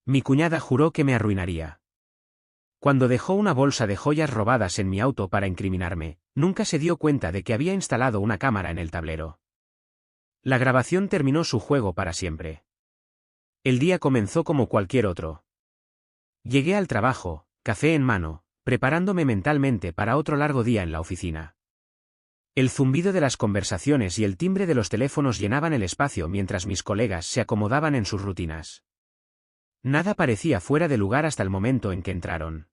Mi cuñada juró que me arruinaría. Cuando dejó una bolsa de joyas robadas en mi auto para incriminarme, nunca se dio cuenta de que había instalado una cámara en el tablero. La grabación terminó su juego para siempre. El día comenzó como cualquier otro. Llegué al trabajo, café en mano, preparándome mentalmente para otro largo día en la oficina. El zumbido de las conversaciones y el timbre de los teléfonos llenaban el espacio mientras mis colegas se acomodaban en sus rutinas. Nada parecía fuera de lugar hasta el momento en que entraron.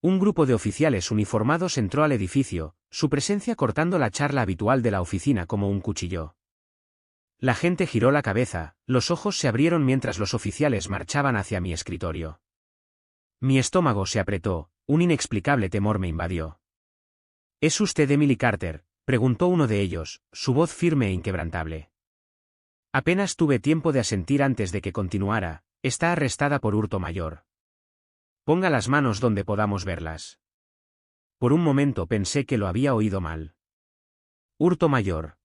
Un grupo de oficiales uniformados entró al edificio, su presencia cortando la charla habitual de la oficina como un cuchillo. La gente giró la cabeza, los ojos se abrieron mientras los oficiales marchaban hacia mi escritorio. Mi estómago se apretó, un inexplicable temor me invadió. ¿Es usted Emily Carter?, preguntó uno de ellos, su voz firme e inquebrantable. Apenas tuve tiempo de asentir antes de que continuara. Está arrestada por hurto mayor. Ponga las manos donde podamos verlas. Por un momento pensé que lo había oído mal. Hurto mayor.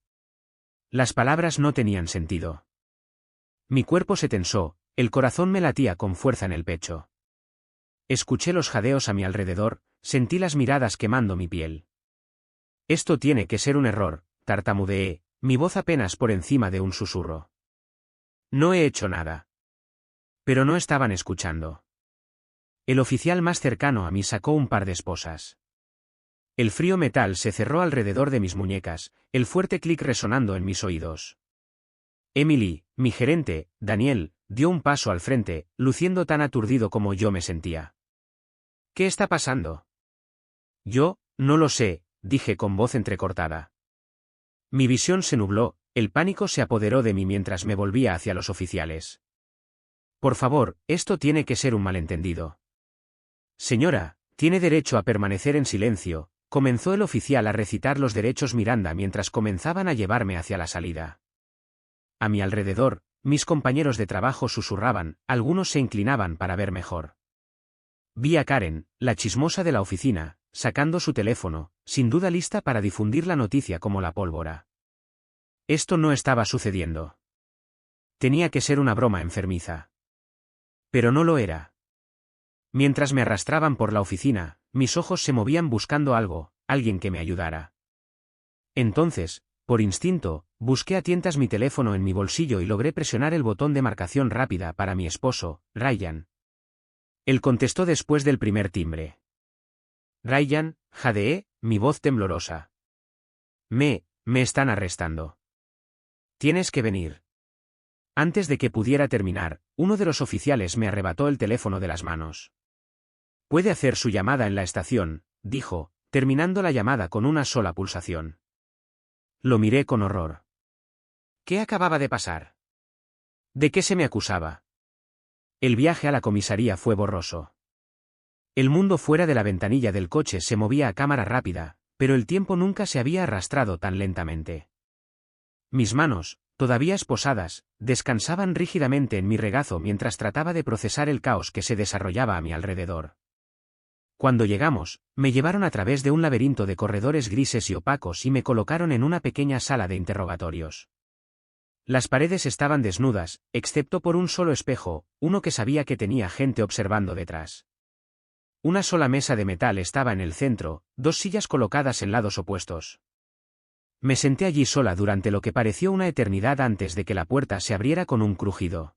Las palabras no tenían sentido. Mi cuerpo se tensó, el corazón me latía con fuerza en el pecho. Escuché los jadeos a mi alrededor, sentí las miradas quemando mi piel. Esto tiene que ser un error, tartamudeé, mi voz apenas por encima de un susurro. No he hecho nada. Pero no estaban escuchando. El oficial más cercano a mí sacó un par de esposas. El frío metal se cerró alrededor de mis muñecas, el fuerte clic resonando en mis oídos. Emily, mi gerente, Daniel, dio un paso al frente, luciendo tan aturdido como yo me sentía. ¿Qué está pasando? Yo, no lo sé, dije con voz entrecortada. Mi visión se nubló, el pánico se apoderó de mí mientras me volvía hacia los oficiales. Por favor, esto tiene que ser un malentendido. Señora, tiene derecho a permanecer en silencio, comenzó el oficial a recitar los derechos Miranda mientras comenzaban a llevarme hacia la salida. A mi alrededor, mis compañeros de trabajo susurraban, algunos se inclinaban para ver mejor. Vi a Karen, la chismosa de la oficina, sacando su teléfono, sin duda lista para difundir la noticia como la pólvora. Esto no estaba sucediendo. Tenía que ser una broma enfermiza. Pero no lo era. Mientras me arrastraban por la oficina, mis ojos se movían buscando algo, alguien que me ayudara. Entonces, por instinto, busqué a tientas mi teléfono en mi bolsillo y logré presionar el botón de marcación rápida para mi esposo, Ryan. Él contestó después del primer timbre. Ryan, jadeé, mi voz temblorosa. Me están arrestando. Tienes que venir. Antes de que pudiera terminar, uno de los oficiales me arrebató el teléfono de las manos. Puede hacer su llamada en la estación, dijo, terminando la llamada con una sola pulsación. Lo miré con horror. ¿Qué acababa de pasar? ¿De qué se me acusaba? El viaje a la comisaría fue borroso. El mundo fuera de la ventanilla del coche se movía a cámara rápida, pero el tiempo nunca se había arrastrado tan lentamente. Mis manos, todavía esposadas, descansaban rígidamente en mi regazo mientras trataba de procesar el caos que se desarrollaba a mi alrededor. Cuando llegamos, me llevaron a través de un laberinto de corredores grises y opacos y me colocaron en una pequeña sala de interrogatorios. Las paredes estaban desnudas, excepto por un solo espejo, uno que sabía que tenía gente observando detrás. Una sola mesa de metal estaba en el centro, dos sillas colocadas en lados opuestos. Me senté allí sola durante lo que pareció una eternidad antes de que la puerta se abriera con un crujido.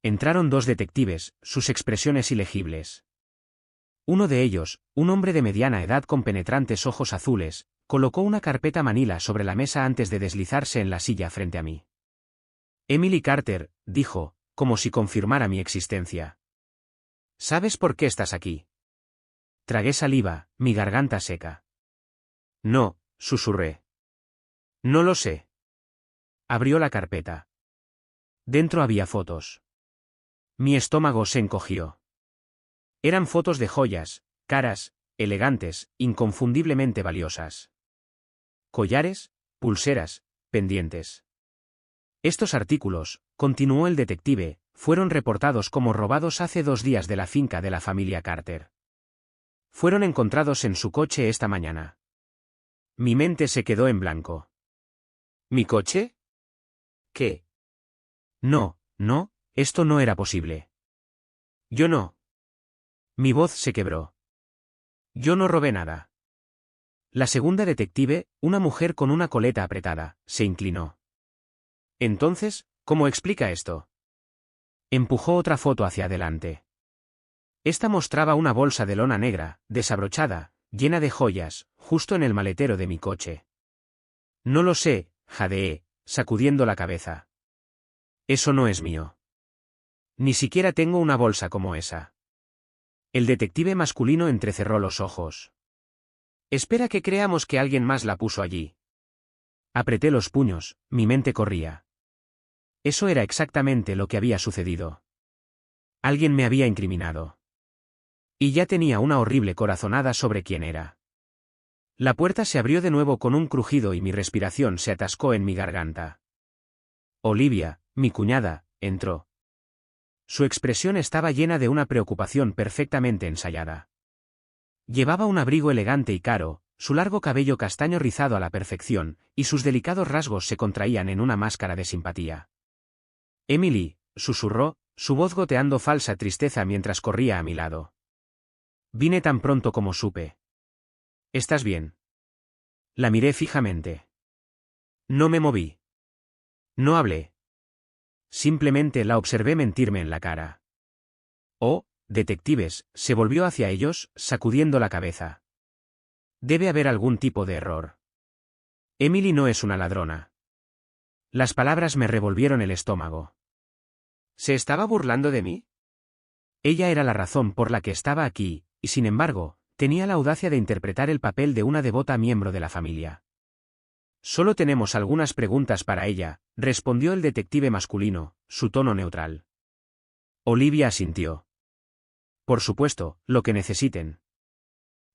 Entraron dos detectives, sus expresiones ilegibles. Uno de ellos, un hombre de mediana edad con penetrantes ojos azules, colocó una carpeta manila sobre la mesa antes de deslizarse en la silla frente a mí. Emily Carter, dijo, como si confirmara mi existencia. ¿Sabes por qué estás aquí? Tragué saliva, mi garganta seca. No, susurré. No lo sé. Abrió la carpeta. Dentro había fotos. Mi estómago se encogió. Eran fotos de joyas, caras, elegantes, inconfundiblemente valiosas. Collares, pulseras, pendientes. Estos artículos, continuó el detective, fueron reportados como robados hace 2 días de la finca de la familia Carter. Fueron encontrados en su coche esta mañana. Mi mente se quedó en blanco. ¿Mi coche? ¿Qué? No, esto no era posible. Yo no. Mi voz se quebró. Yo no robé nada. La segunda detective, una mujer con una coleta apretada, se inclinó. Entonces, ¿cómo explica esto? Empujó otra foto hacia adelante. Esta mostraba una bolsa de lona negra, desabrochada, llena de joyas, justo en el maletero de mi coche. No lo sé, jadeé, sacudiendo la cabeza. Eso no es mío. Ni siquiera tengo una bolsa como esa. El detective masculino entrecerró los ojos. Espera que creamos que alguien más la puso allí. Apreté los puños, mi mente corría. Eso era exactamente lo que había sucedido. Alguien me había incriminado. Y ya tenía una horrible corazonada sobre quién era. La puerta se abrió de nuevo con un crujido y mi respiración se atascó en mi garganta. Olivia, mi cuñada, entró. Su expresión estaba llena de una preocupación perfectamente ensayada. Llevaba un abrigo elegante y caro, su largo cabello castaño rizado a la perfección, y sus delicados rasgos se contraían en una máscara de simpatía. Emily, susurró, su voz goteando falsa tristeza mientras corría a mi lado. Vine tan pronto como supe. ¿Estás bien? La miré fijamente. No me moví. No hablé. Simplemente la observé mentirme en la cara. Oh, detectives, se volvió hacia ellos, sacudiendo la cabeza. Debe haber algún tipo de error. Emily no es una ladrona. Las palabras me revolvieron el estómago. ¿Se estaba burlando de mí? Ella era la razón por la que estaba aquí, y sin embargo, tenía la audacia de interpretar el papel de una devota miembro de la familia. Solo tenemos algunas preguntas para ella, respondió el detective masculino, su tono neutral. Olivia asintió. Por supuesto, lo que necesiten.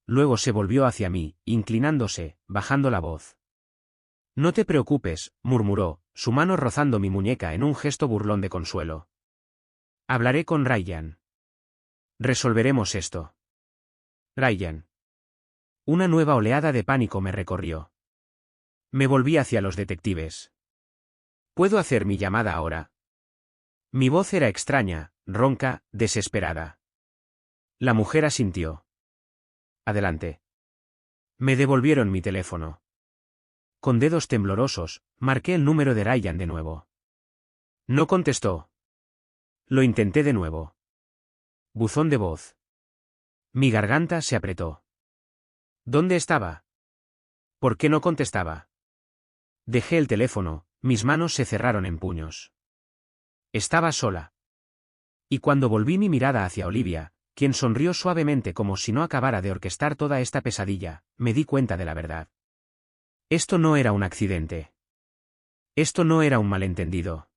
Luego se volvió hacia mí, inclinándose, bajando la voz. No te preocupes, murmuró, su mano rozando mi muñeca en un gesto burlón de consuelo. Hablaré con Ryan. Resolveremos esto. Ryan. Una nueva oleada de pánico me recorrió. Me volví hacia los detectives. ¿Puedo hacer mi llamada ahora? Mi voz era extraña, ronca, desesperada. La mujer asintió. Adelante. Me devolvieron mi teléfono. Con dedos temblorosos, marqué el número de Ryan de nuevo. No contestó. Lo intenté de nuevo. Buzón de voz. Mi garganta se apretó. ¿Dónde estaba? ¿Por qué no contestaba? Dejé el teléfono, mis manos se cerraron en puños. Estaba sola. Y cuando volví mi mirada hacia Olivia, quien sonrió suavemente como si no acabara de orquestar toda esta pesadilla, me di cuenta de la verdad. Esto no era un accidente. Esto no era un malentendido.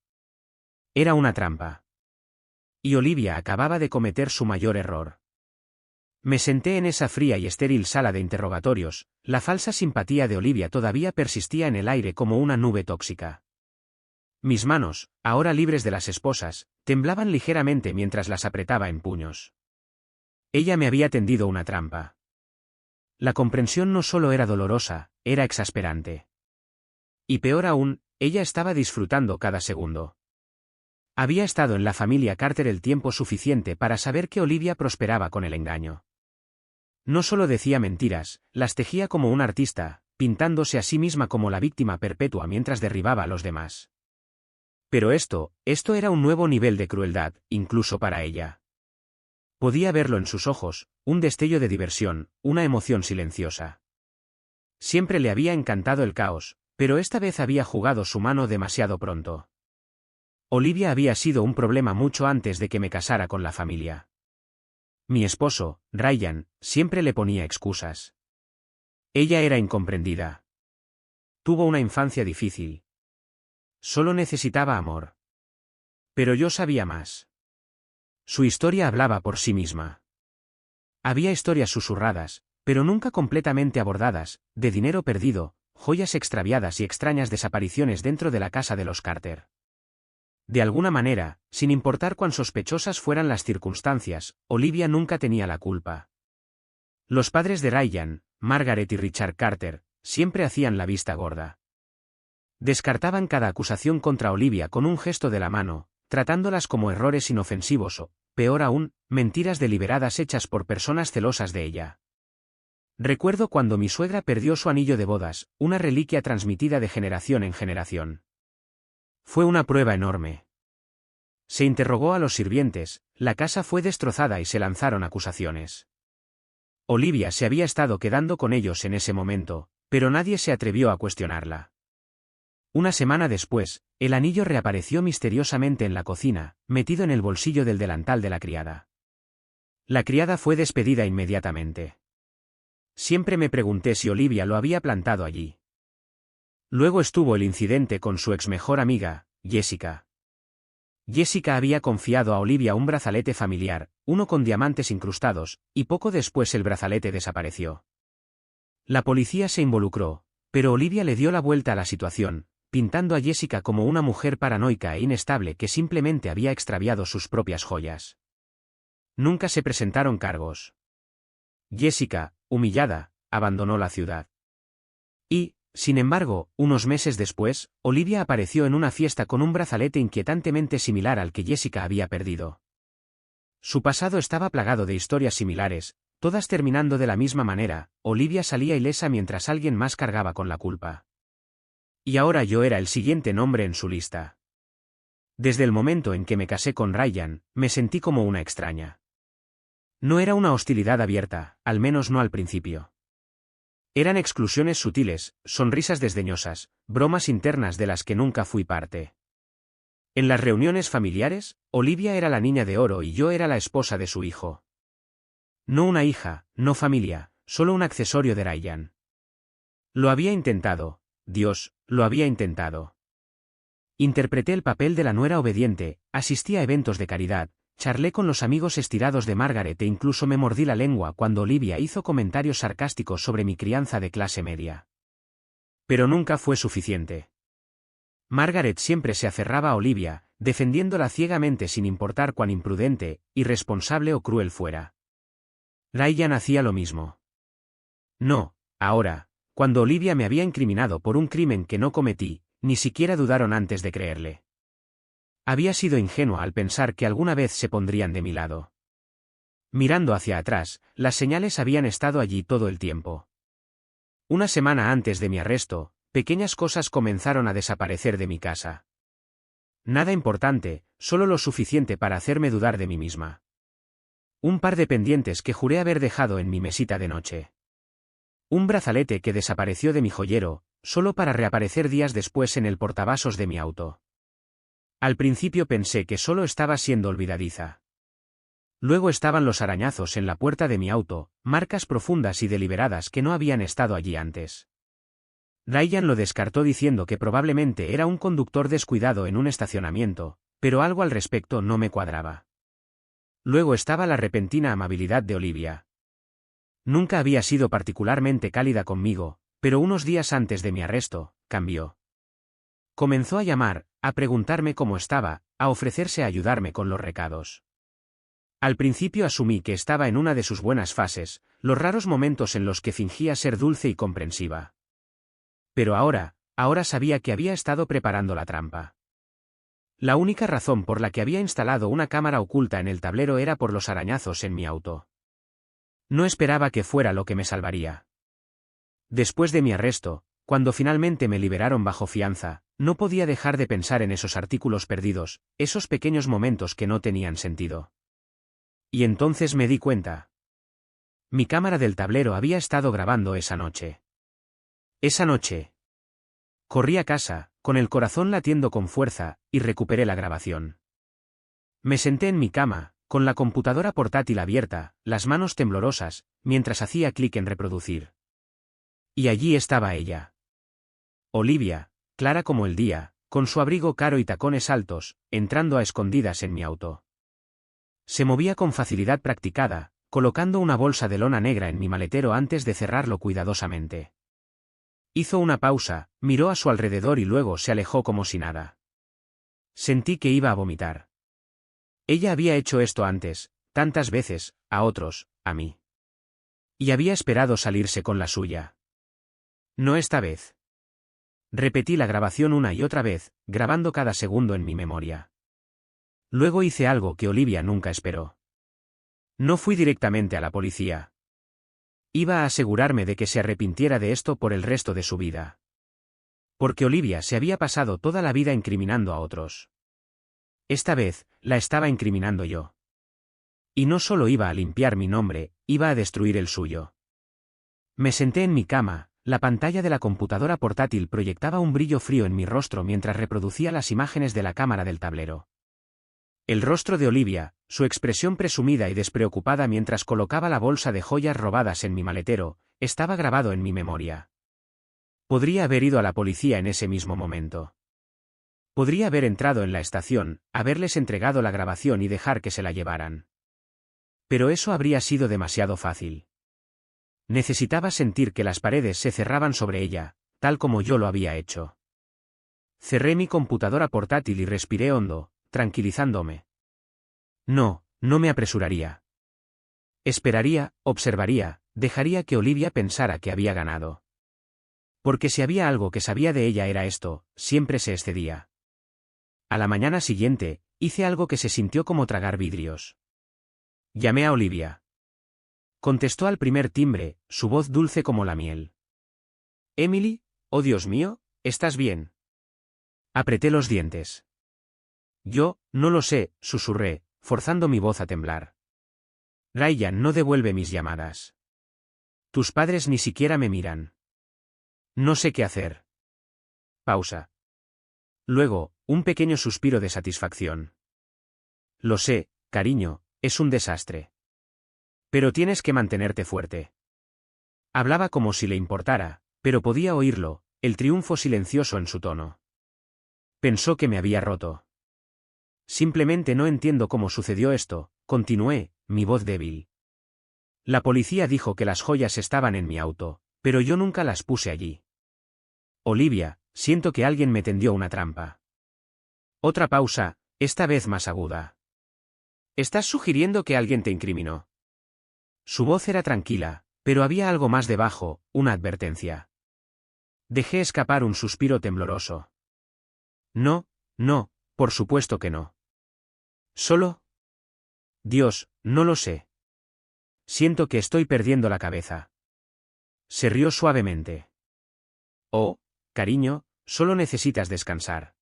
Era una trampa. Y Olivia acababa de cometer su mayor error. Me senté en esa fría y estéril sala de interrogatorios, la falsa simpatía de Olivia todavía persistía en el aire como una nube tóxica. Mis manos, ahora libres de las esposas, temblaban ligeramente mientras las apretaba en puños. Ella me había tendido una trampa. La comprensión no solo era dolorosa, era exasperante. Y peor aún, ella estaba disfrutando cada segundo. Había estado en la familia Carter el tiempo suficiente para saber que Olivia prosperaba con el engaño. No solo decía mentiras, las tejía como un artista, pintándose a sí misma como la víctima perpetua mientras derribaba a los demás. Pero esto era un nuevo nivel de crueldad, incluso para ella. Podía verlo en sus ojos, un destello de diversión, una emoción silenciosa. Siempre le había encantado el caos, pero esta vez había jugado su mano demasiado pronto. Olivia había sido un problema mucho antes de que me casara con la familia. Mi esposo, Ryan, siempre le ponía excusas. Ella era incomprendida. Tuvo una infancia difícil. Solo necesitaba amor. Pero yo sabía más. Su historia hablaba por sí misma. Había historias susurradas, pero nunca completamente abordadas, de dinero perdido, joyas extraviadas y extrañas desapariciones dentro de la casa de los Carter. De alguna manera, sin importar cuán sospechosas fueran las circunstancias, Olivia nunca tenía la culpa. Los padres de Ryan, Margaret y Richard Carter, siempre hacían la vista gorda. Descartaban cada acusación contra Olivia con un gesto de la mano, tratándolas como errores inofensivos o, peor aún, mentiras deliberadas hechas por personas celosas de ella. Recuerdo cuando mi suegra perdió su anillo de bodas, una reliquia transmitida de generación en generación. Fue una prueba enorme. Se interrogó a los sirvientes, la casa fue destrozada y se lanzaron acusaciones. Olivia se había estado quedando con ellos en ese momento, pero nadie se atrevió a cuestionarla. Una semana después, el anillo reapareció misteriosamente en la cocina, metido en el bolsillo del delantal de la criada. La criada fue despedida inmediatamente. Siempre me pregunté si Olivia lo había plantado allí. Luego estuvo el incidente con su ex mejor amiga, Jessica. Jessica había confiado a Olivia un brazalete familiar, uno con diamantes incrustados, y poco después el brazalete desapareció. La policía se involucró, pero Olivia le dio la vuelta a la situación, pintando a Jessica como una mujer paranoica e inestable que simplemente había extraviado sus propias joyas. Nunca se presentaron cargos. Jessica, humillada, abandonó la ciudad. Y, sin embargo, unos meses después, Olivia apareció en una fiesta con un brazalete inquietantemente similar al que Jessica había perdido. Su pasado estaba plagado de historias similares, todas terminando de la misma manera. Olivia salía ilesa mientras alguien más cargaba con la culpa. Y ahora yo era el siguiente nombre en su lista. Desde el momento en que me casé con Ryan, me sentí como una extraña. No era una hostilidad abierta, al menos no al principio. Eran exclusiones sutiles, sonrisas desdeñosas, bromas internas de las que nunca fui parte. En las reuniones familiares, Olivia era la niña de oro y yo era la esposa de su hijo. No una hija, no familia, solo un accesorio de Ryan. Lo había intentado, Dios, lo había intentado. Interpreté el papel de la nuera obediente, asistí a eventos de caridad, charlé con los amigos estirados de Margaret e incluso me mordí la lengua cuando Olivia hizo comentarios sarcásticos sobre mi crianza de clase media. Pero nunca fue suficiente. Margaret siempre se aferraba a Olivia, defendiéndola ciegamente sin importar cuán imprudente, irresponsable o cruel fuera. Ryan hacía lo mismo. No, ahora, cuando Olivia me había incriminado por un crimen que no cometí, ni siquiera dudaron antes de creerle. Había sido ingenua al pensar que alguna vez se pondrían de mi lado. Mirando hacia atrás, las señales habían estado allí todo el tiempo. Una semana antes de mi arresto, pequeñas cosas comenzaron a desaparecer de mi casa. Nada importante, solo lo suficiente para hacerme dudar de mí misma. Un par de pendientes que juré haber dejado en mi mesita de noche. Un brazalete que desapareció de mi joyero, solo para reaparecer días después en el portavasos de mi auto. Al principio pensé que solo estaba siendo olvidadiza. Luego estaban los arañazos en la puerta de mi auto, marcas profundas y deliberadas que no habían estado allí antes. Ryan lo descartó diciendo que probablemente era un conductor descuidado en un estacionamiento, pero algo al respecto no me cuadraba. Luego estaba la repentina amabilidad de Olivia. Nunca había sido particularmente cálida conmigo, pero unos días antes de mi arresto, cambió. Comenzó a llamar, a preguntarme cómo estaba, a ofrecerse a ayudarme con los recados. Al principio asumí que estaba en una de sus buenas fases, los raros momentos en los que fingía ser dulce y comprensiva. Pero ahora sabía que había estado preparando la trampa. La única razón por la que había instalado una cámara oculta en el tablero era por los arañazos en mi auto. No esperaba que fuera lo que me salvaría. Después de mi arresto, cuando finalmente me liberaron bajo fianza, no podía dejar de pensar en esos artículos perdidos, esos pequeños momentos que no tenían sentido. Y entonces me di cuenta. Mi cámara del tablero había estado grabando esa noche. Esa noche. Corrí a casa, con el corazón latiendo con fuerza, y recuperé la grabación. Me senté en mi cama, con la computadora portátil abierta, las manos temblorosas, mientras hacía clic en reproducir. Y allí estaba ella. Olivia, clara como el día, con su abrigo caro y tacones altos, entrando a escondidas en mi auto. Se movía con facilidad practicada, colocando una bolsa de lona negra en mi maletero antes de cerrarlo cuidadosamente. Hizo una pausa, miró a su alrededor y luego se alejó como si nada. Sentí que iba a vomitar. Ella había hecho esto antes, tantas veces, a otros, a mí. Y había esperado salirse con la suya. No esta vez. Repetí la grabación una y otra vez, grabando cada segundo en mi memoria. Luego hice algo que Olivia nunca esperó. No fui directamente a la policía. Iba a asegurarme de que se arrepintiera de esto por el resto de su vida. Porque Olivia se había pasado toda la vida incriminando a otros. Esta vez, la estaba incriminando yo. Y no solo iba a limpiar mi nombre, iba a destruir el suyo. Me senté en mi cama, la pantalla de la computadora portátil proyectaba un brillo frío en mi rostro mientras reproducía las imágenes de la cámara del tablero. El rostro de Olivia, su expresión presumida y despreocupada mientras colocaba la bolsa de joyas robadas en mi maletero, estaba grabado en mi memoria. Podría haber ido a la policía en ese mismo momento. Podría haber entrado en la estación, haberles entregado la grabación y dejar que se la llevaran. Pero eso habría sido demasiado fácil. Necesitaba sentir que las paredes se cerraban sobre ella, tal como yo lo había hecho. Cerré mi computadora portátil y respiré hondo, tranquilizándome. No me apresuraría. Esperaría, observaría, dejaría que Olivia pensara que había ganado. Porque si había algo que sabía de ella era esto, siempre se excedía. A la mañana siguiente, hice algo que se sintió como tragar vidrios. Llamé a Olivia. Contestó al primer timbre, su voz dulce como la miel. Emily, oh Dios mío, ¿estás bien? Apreté los dientes. Yo, no lo sé, susurré, forzando mi voz a temblar. Ryan no devuelve mis llamadas. Tus padres ni siquiera me miran. No sé qué hacer. Pausa. Luego, un pequeño suspiro de satisfacción. Lo sé, cariño, es un desastre. Pero tienes que mantenerte fuerte. Hablaba como si le importara, pero podía oírlo, el triunfo silencioso en su tono. Pensó que me había roto. Simplemente no entiendo cómo sucedió esto, continué, mi voz débil. La policía dijo que las joyas estaban en mi auto, pero yo nunca las puse allí. Olivia, siento que alguien me tendió una trampa. Otra pausa, esta vez más aguda. ¿Estás sugiriendo que alguien te incriminó? Su voz era tranquila, pero había algo más debajo, una advertencia. Dejé escapar un suspiro tembloroso. No, por supuesto que no. ¿Solo? Dios, no lo sé. Siento que estoy perdiendo la cabeza. Se rió suavemente. Oh, cariño, solo necesitas descansar.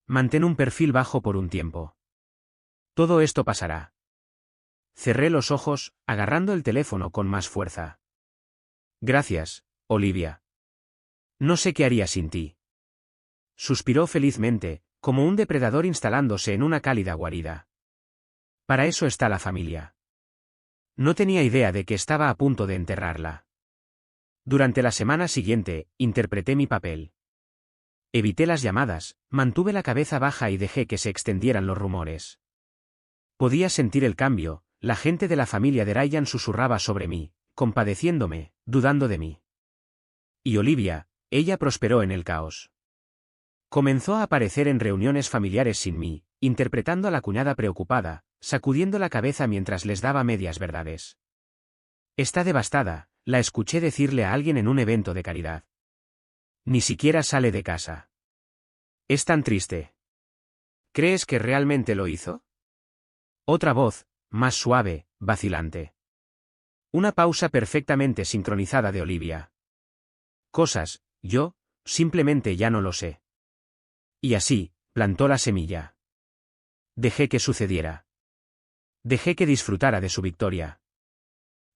Mantén un perfil bajo por un tiempo. Todo esto pasará. Cerré los ojos, agarrando el teléfono con más fuerza. Gracias, Olivia. No sé qué haría sin ti. Suspiró felizmente, como un depredador instalándose en una cálida guarida. Para eso está la familia. No tenía idea de que estaba a punto de enterrarla. Durante la semana siguiente, interpreté mi papel. Evité las llamadas, mantuve la cabeza baja y dejé que se extendieran los rumores. Podía sentir el cambio, la gente de la familia de Ryan susurraba sobre mí, compadeciéndome, dudando de mí. Y Olivia, ella prosperó en el caos. Comenzó a aparecer en reuniones familiares sin mí, interpretando a la cuñada preocupada, sacudiendo la cabeza mientras les daba medias verdades. Está devastada, la escuché decirle a alguien en un evento de caridad. Ni siquiera sale de casa. Es tan triste. ¿Crees que realmente lo hizo? Otra voz, más suave, vacilante. Una pausa perfectamente sincronizada de Olivia. Cosas, yo, simplemente ya no lo sé. Y así, plantó la semilla. Dejé que sucediera. Dejé que disfrutara de su victoria.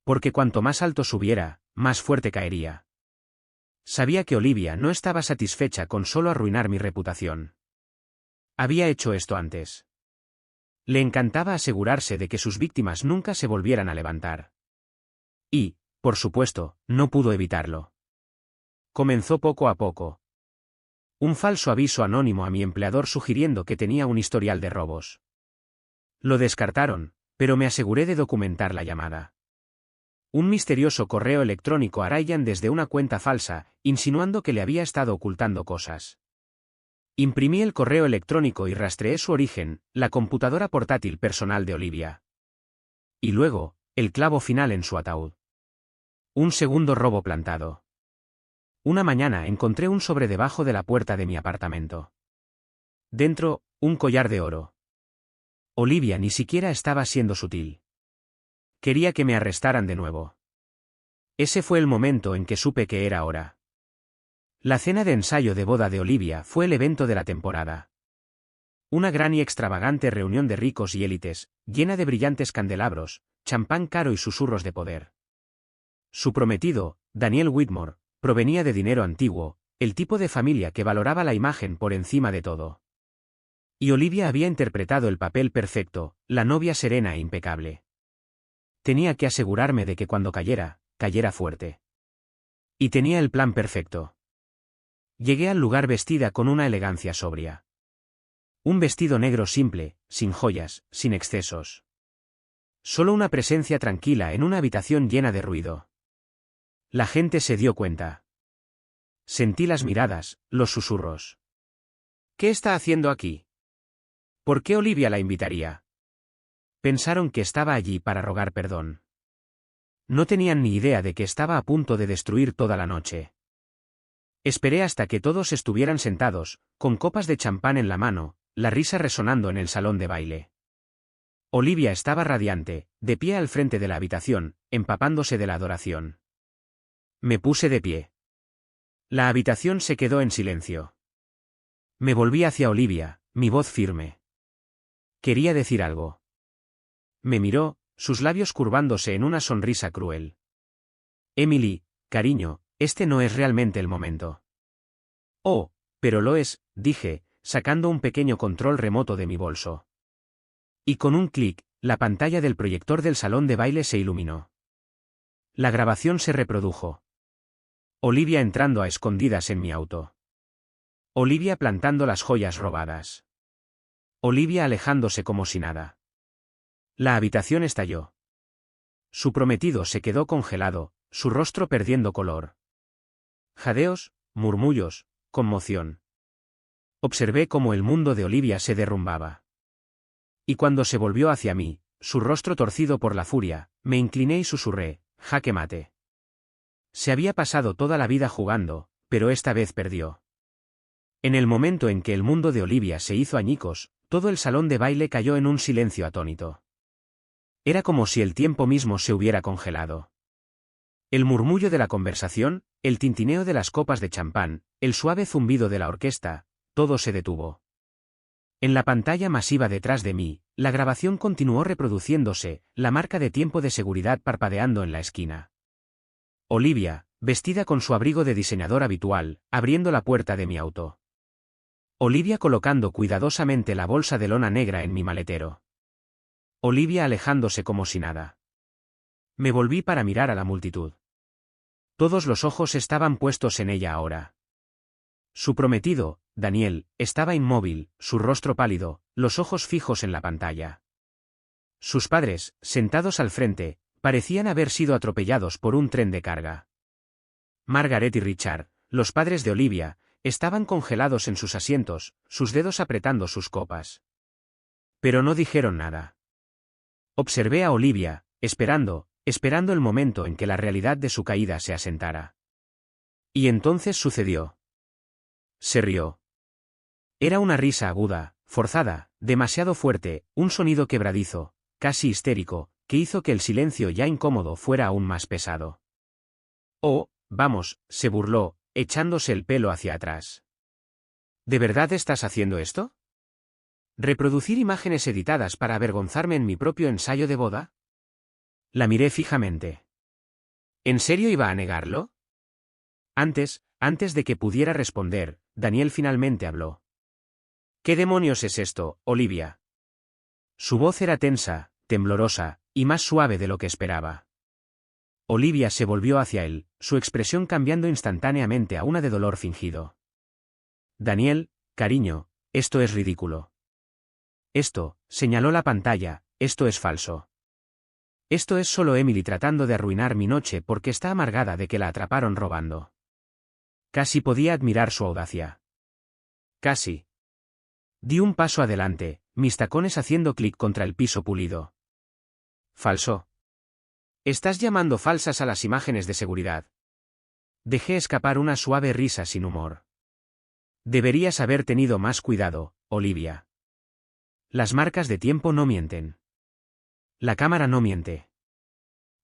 Porque cuanto más alto subiera, más fuerte caería. Sabía que Olivia no estaba satisfecha con solo arruinar mi reputación. Había hecho esto antes. Le encantaba asegurarse de que sus víctimas nunca se volvieran a levantar. Y, por supuesto, no pudo evitarlo. Comenzó poco a poco. Un falso aviso anónimo a mi empleador sugiriendo que tenía un historial de robos. Lo descartaron, pero me aseguré de documentar la llamada. Un misterioso correo electrónico a Ryan desde una cuenta falsa, insinuando que le había estado ocultando cosas. Imprimí el correo electrónico y rastreé su origen, la computadora portátil personal de Olivia. Y luego, el clavo final en su ataúd. Un segundo robo plantado. Una mañana encontré un sobre debajo de la puerta de mi apartamento. Dentro, un collar de oro. Olivia ni siquiera estaba siendo sutil. Quería que me arrestaran de nuevo. Ese fue el momento en que supe que era hora. La cena de ensayo de boda de Olivia fue el evento de la temporada. Una gran y extravagante reunión de ricos y élites, llena de brillantes candelabros, champán caro y susurros de poder. Su prometido, Daniel Whitmore, provenía de dinero antiguo, el tipo de familia que valoraba la imagen por encima de todo. Y Olivia había interpretado el papel perfecto, la novia serena e impecable. Tenía que asegurarme de que cuando cayera, cayera fuerte. Y tenía el plan perfecto. Llegué al lugar vestida con una elegancia sobria. Un vestido negro simple, sin joyas, sin excesos. Solo una presencia tranquila en una habitación llena de ruido. La gente se dio cuenta. Sentí las miradas, los susurros. ¿Qué está haciendo aquí? ¿Por qué Olivia la invitaría? Pensaron que estaba allí para rogar perdón. No tenían ni idea de que estaba a punto de destruir toda la noche. Esperé hasta que todos estuvieran sentados, con copas de champán en la mano, la risa resonando en el salón de baile. Olivia estaba radiante, de pie al frente de la habitación, empapándose de la adoración. Me puse de pie. La habitación se quedó en silencio. Me volví hacia Olivia, mi voz firme. Quería decir algo. Me miró, sus labios curvándose en una sonrisa cruel. Emily, cariño, este no es realmente el momento. Oh, pero lo es, dije, sacando un pequeño control remoto de mi bolso. Y con un clic, la pantalla del proyector del salón de baile se iluminó. La grabación se reprodujo. Olivia entrando a escondidas en mi auto. Olivia plantando las joyas robadas. Olivia alejándose como si nada. La habitación estalló. Su prometido se quedó congelado, su rostro perdiendo color. Jadeos, murmullos, conmoción. Observé cómo el mundo de Olivia se derrumbaba. Y cuando se volvió hacia mí, su rostro torcido por la furia, me incliné y susurré, jaque mate. Se había pasado toda la vida jugando, pero esta vez perdió. En el momento en que el mundo de Olivia se hizo añicos, todo el salón de baile cayó en un silencio atónito. Era como si el tiempo mismo se hubiera congelado. El murmullo de la conversación, el tintineo de las copas de champán, el suave zumbido de la orquesta, todo se detuvo. En la pantalla masiva detrás de mí, la grabación continuó reproduciéndose, la marca de tiempo de seguridad parpadeando en la esquina. Olivia, vestida con su abrigo de diseñador habitual, abriendo la puerta de mi auto. Olivia colocando cuidadosamente la bolsa de lona negra en mi maletero. Olivia alejándose como si nada. Me volví para mirar a la multitud. Todos los ojos estaban puestos en ella ahora. Su prometido, Daniel, estaba inmóvil, su rostro pálido, los ojos fijos en la pantalla. Sus padres, sentados al frente, parecían haber sido atropellados por un tren de carga. Margaret y Richard, los padres de Olivia, estaban congelados en sus asientos, sus dedos apretando sus copas. Pero no dijeron nada. Observé a Olivia, esperando el momento en que la realidad de su caída se asentara. Y entonces sucedió. Se rió. Era una risa aguda, forzada, demasiado fuerte, un sonido quebradizo, casi histérico, que hizo que el silencio ya incómodo fuera aún más pesado. Oh, vamos, se burló, echándose el pelo hacia atrás. ¿De verdad estás haciendo esto? ¿Reproducir imágenes editadas para avergonzarme en mi propio ensayo de boda? La miré fijamente. ¿En serio iba a negarlo? Antes de que pudiera responder, Daniel finalmente habló. ¿Qué demonios es esto, Olivia? Su voz era tensa, temblorosa, y más suave de lo que esperaba. Olivia se volvió hacia él, su expresión cambiando instantáneamente a una de dolor fingido. Daniel, cariño, esto es ridículo. Esto, señaló la pantalla, esto es falso. Esto es solo Emily tratando de arruinar mi noche porque está amargada de que la atraparon robando. Casi podía admirar su audacia. Casi. Di un paso adelante, mis tacones haciendo clic contra el piso pulido. Falso. Estás llamando falsas a las imágenes de seguridad. Dejé escapar una suave risa sin humor. Deberías haber tenido más cuidado, Olivia. Las marcas de tiempo no mienten. La cámara no miente.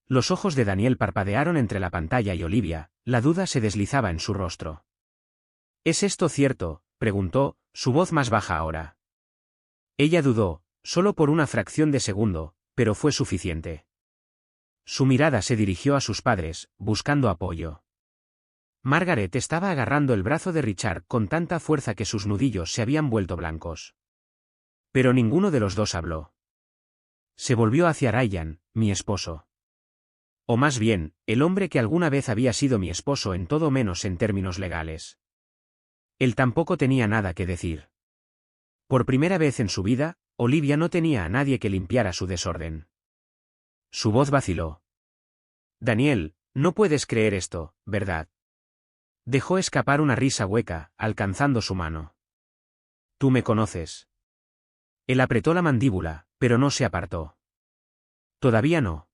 Los ojos de Daniel parpadearon entre la pantalla y Olivia, la duda se deslizaba en su rostro. ¿Es esto cierto?, preguntó, su voz más baja ahora. Ella dudó, solo por una fracción de segundo, pero fue suficiente. Su mirada se dirigió a sus padres, buscando apoyo. Margaret estaba agarrando el brazo de Richard con tanta fuerza que sus nudillos se habían vuelto blancos. Pero ninguno de los dos habló. Se volvió hacia Ryan, mi esposo. O más bien, el hombre que alguna vez había sido mi esposo en todo menos en términos legales. Él tampoco tenía nada que decir. Por primera vez en su vida, Olivia no tenía a nadie que limpiara su desorden. Su voz vaciló. Daniel, no puedes creer esto, ¿verdad? Dejó escapar una risa hueca, alcanzando su mano. Tú me conoces. Él apretó la mandíbula, pero no se apartó. Todavía no.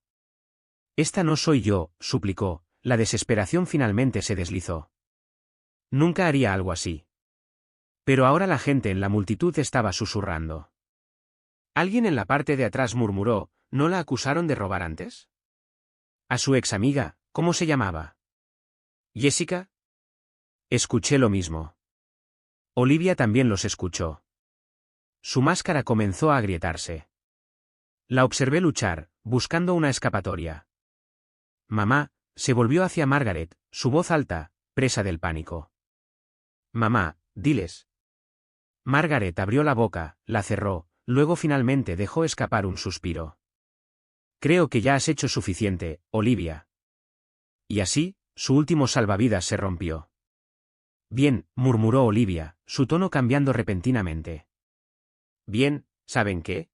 Esta no soy yo, suplicó, la desesperación finalmente se deslizó. Nunca haría algo así. Pero ahora la gente en la multitud estaba susurrando. Alguien en la parte de atrás murmuró, ¿no la acusaron de robar antes? A su ex amiga, ¿cómo se llamaba? ¿Jessica? Escuché lo mismo. Olivia también los escuchó. Su máscara comenzó a agrietarse. La observé luchar, buscando una escapatoria. Mamá, se volvió hacia Margaret, su voz alta, presa del pánico. Mamá, diles. Margaret abrió la boca, la cerró, luego finalmente dejó escapar un suspiro. Creo que ya has hecho suficiente, Olivia. Y así, su último salvavidas se rompió. Bien, murmuró Olivia, su tono cambiando repentinamente. Bien, ¿saben qué?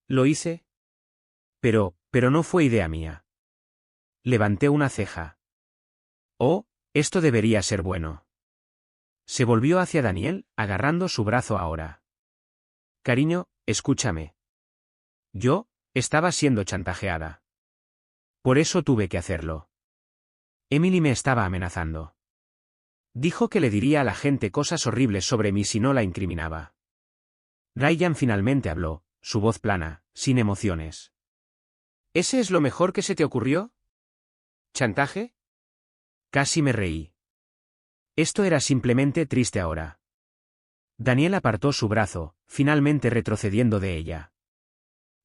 Lo hice. Pero no fue idea mía. Levanté una ceja. Oh, esto debería ser bueno. Se volvió hacia Daniel, agarrando su brazo ahora. Cariño, escúchame. Yo, estaba siendo chantajeada. Por eso tuve que hacerlo. Emily me estaba amenazando. Dijo que le diría a la gente cosas horribles sobre mí si no la incriminaba. Ryan finalmente habló, su voz plana, sin emociones. ¿Ese es lo mejor que se te ocurrió? ¿Chantaje? Casi me reí. Esto era simplemente triste ahora. Daniel apartó su brazo, finalmente retrocediendo de ella.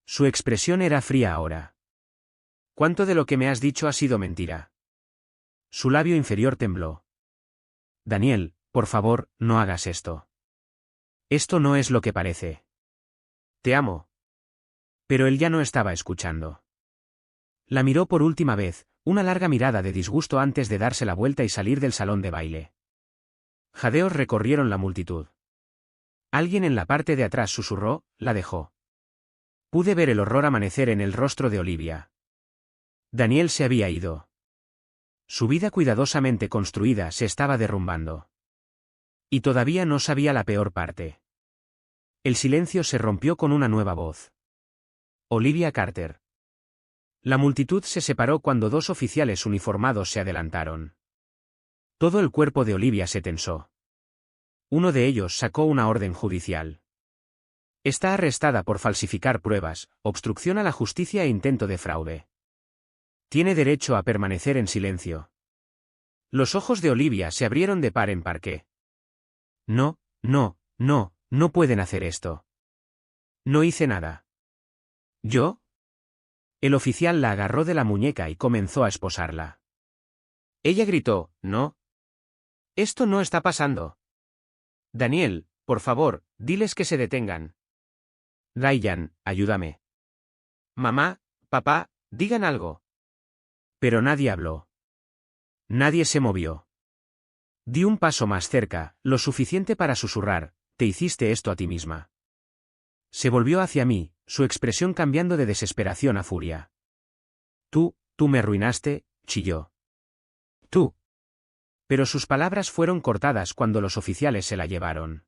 Su expresión era fría ahora. ¿Cuánto de lo que me has dicho ha sido mentira? Su labio inferior tembló. Daniel, por favor, no hagas esto. Esto no es lo que parece. Te amo. Pero él ya no estaba escuchando. La miró por última vez, una larga mirada de disgusto antes de darse la vuelta y salir del salón de baile. Jadeos recorrieron la multitud. Alguien en la parte de atrás susurró, la dejó. Pude ver el horror amanecer en el rostro de Olivia. Daniel se había ido. Su vida cuidadosamente construida se estaba derrumbando. Y todavía no sabía la peor parte. El silencio se rompió con una nueva voz. Olivia Carter. La multitud se separó cuando dos oficiales uniformados se adelantaron. Todo el cuerpo de Olivia se tensó. Uno de ellos sacó una orden judicial. Está arrestada por falsificar pruebas, obstrucción a la justicia e intento de fraude. Tiene derecho a permanecer en silencio. Los ojos de Olivia se abrieron de par en par. No, no pueden hacer esto. No hice nada. ¿Yo? El oficial la agarró de la muñeca y comenzó a esposarla. Ella gritó, no. Esto no está pasando. Daniel, por favor, diles que se detengan. Ryan, ayúdame. Mamá, papá, digan algo. Pero nadie habló. Nadie se movió. Di un paso más cerca, lo suficiente para susurrar, te hiciste esto a ti misma. Se volvió hacia mí, su expresión cambiando de desesperación a furia. Tú me arruinaste, chilló. Tú. Pero sus palabras fueron cortadas cuando los oficiales se la llevaron.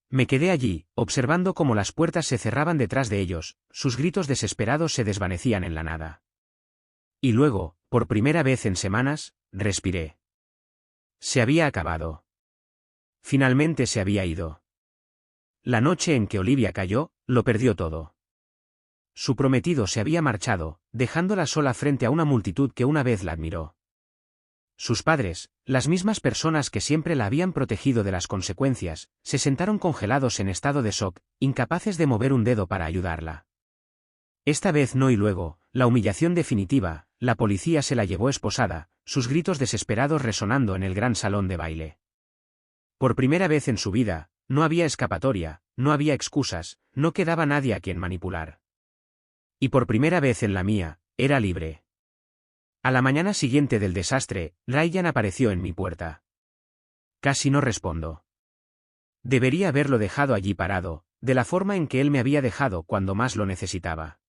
Me quedé allí, observando cómo las puertas se cerraban detrás de ellos, sus gritos desesperados se desvanecían en la nada. Y luego, por primera vez en semanas, respiré. Se había acabado. Finalmente se había ido. La noche en que Olivia cayó, lo perdió todo. Su prometido se había marchado, dejándola sola frente a una multitud que una vez la admiró. Sus padres, las mismas personas que siempre la habían protegido de las consecuencias, se sentaron congelados en estado de shock, incapaces de mover un dedo para ayudarla. Esta vez no, y luego, la humillación definitiva, la policía se la llevó esposada, sus gritos desesperados resonando en el gran salón de baile. Por primera vez en su vida, no había escapatoria, no había excusas, no quedaba nadie a quien manipular. Y por primera vez en la mía, era libre. A la mañana siguiente del desastre, Ryan apareció en mi puerta. Casi no respondo. Debería haberlo dejado allí parado, de la forma en que él me había dejado cuando más lo necesitaba.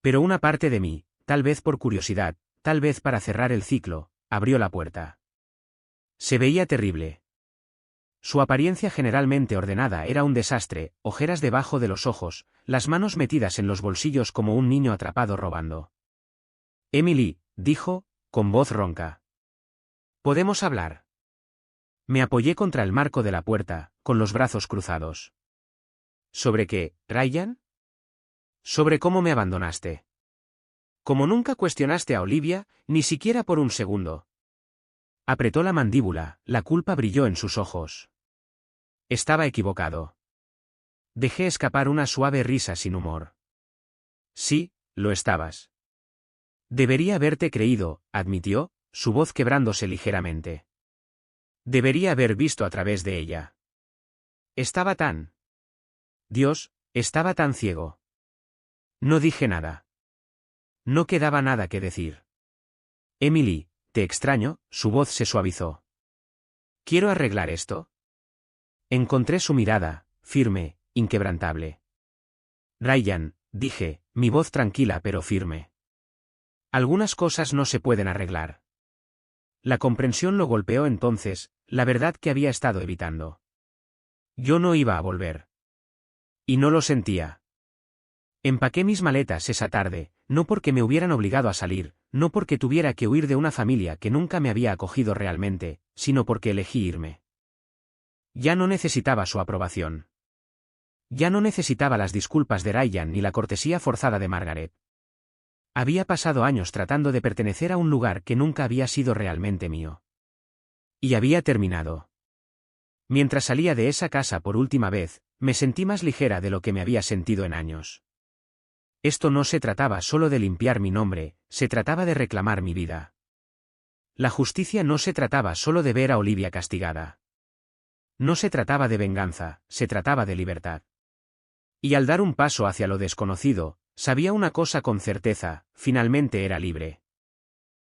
Pero una parte de mí, tal vez por curiosidad, tal vez para cerrar el ciclo, abrió la puerta. Se veía terrible. Su apariencia generalmente ordenada era un desastre, ojeras debajo de los ojos, las manos metidas en los bolsillos como un niño atrapado robando. Emily, dijo, con voz ronca. ¿Podemos hablar? Me apoyé contra el marco de la puerta, con los brazos cruzados. ¿Sobre qué, Ryan? Sobre cómo me abandonaste. Como nunca cuestionaste a Olivia, ni siquiera por un segundo. Apretó la mandíbula, la culpa brilló en sus ojos. Estaba equivocado. Dejé escapar una suave risa sin humor. Sí, lo estabas. Debería haberte creído, admitió, su voz quebrándose ligeramente. Debería haber visto a través de ella. Estaba tan... Dios, estaba tan ciego. No dije nada. No quedaba nada que decir. Emily, te extraño, su voz se suavizó. ¿Quiero arreglar esto? Encontré su mirada, firme, inquebrantable. Ryan, dije, mi voz tranquila pero firme. Algunas cosas no se pueden arreglar. La comprensión lo golpeó entonces, la verdad que había estado evitando. Yo no iba a volver. Y no lo sentía. Empaqué mis maletas esa tarde, no porque me hubieran obligado a salir, no porque tuviera que huir de una familia que nunca me había acogido realmente, sino porque elegí irme. Ya no necesitaba su aprobación. Ya no necesitaba las disculpas de Ryan ni la cortesía forzada de Margaret. Había pasado años tratando de pertenecer a un lugar que nunca había sido realmente mío. Y había terminado. Mientras salía de esa casa por última vez, me sentí más ligera de lo que me había sentido en años. Esto no se trataba solo de limpiar mi nombre, se trataba de reclamar mi vida. La justicia no se trataba solo de ver a Olivia castigada. No se trataba de venganza, se trataba de libertad. Y al dar un paso hacia lo desconocido, sabía una cosa con certeza, finalmente era libre.